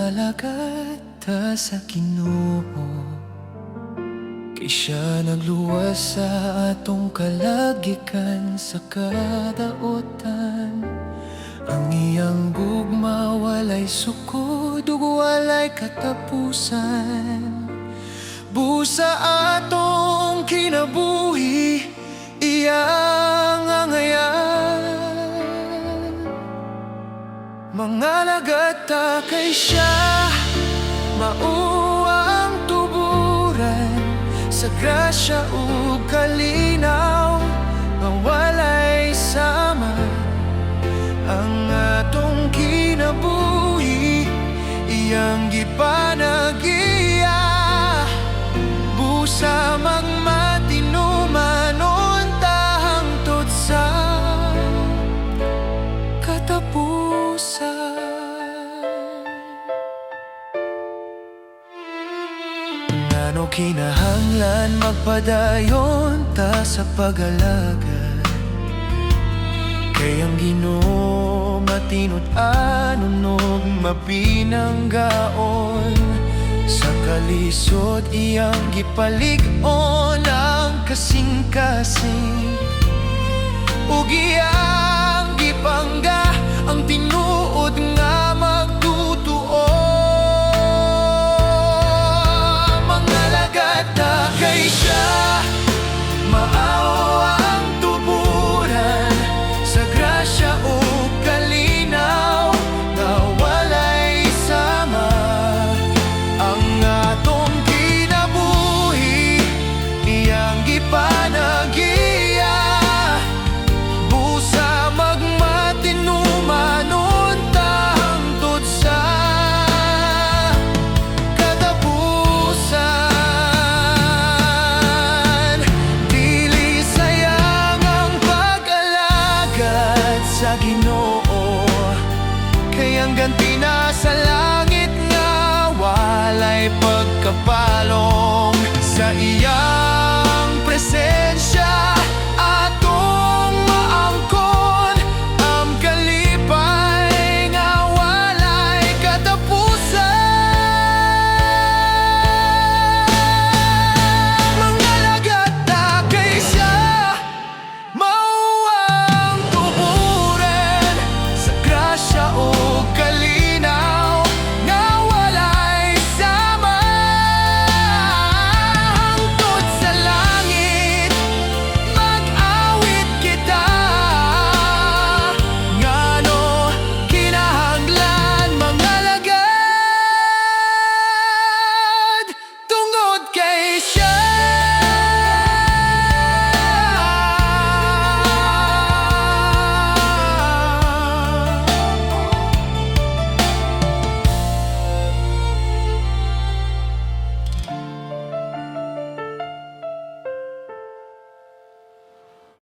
Mangalagad ta sa Ginoo, kay siya nagluwas sa atong kalagikan sa kadaotan. Ang iyang gugma walay sukod ug walay katapusan. Busa atong kinabuhi iyang angayan. Mangalagad ta kay siya, mao ang tuburan sa grasya ug kalinaw nga walay sama. Ang atong kinabuhi iyang gipanagiya. Busa magmatinuman unta hangtod sa katapusan. Ngano kinahanglan magpadayon ta sa pag-alagad, kay ang Ginoo matinud-anon ug mapinanggaon. Sa kalisod iyang gipalig-on ang kasing-kasing, ug iyang gipangga ang tinuod nga magtutuo. Mangalagad ta kay siya, mao ang tuburan sa grasya ug kalinaw nga walay sama. Ang atong kinabuhi iyang gipanagiya. Busa magmatinuman unta hangtod sa katapusan. Dili sayang ang pag-alagad sa Ginoo, kay ang ganti na sa langit nga walay pagkapalong. Sa iyang presensya atong maangkon ang kalipay nga walay katapusan. Mangalagad ta kay siya, mao ang tuburan sa grasya ug kalinaw nga walay sama. Hangtod sa langit mag-awit kita. Ngano kinahanglan mangalagad tungod kay siya.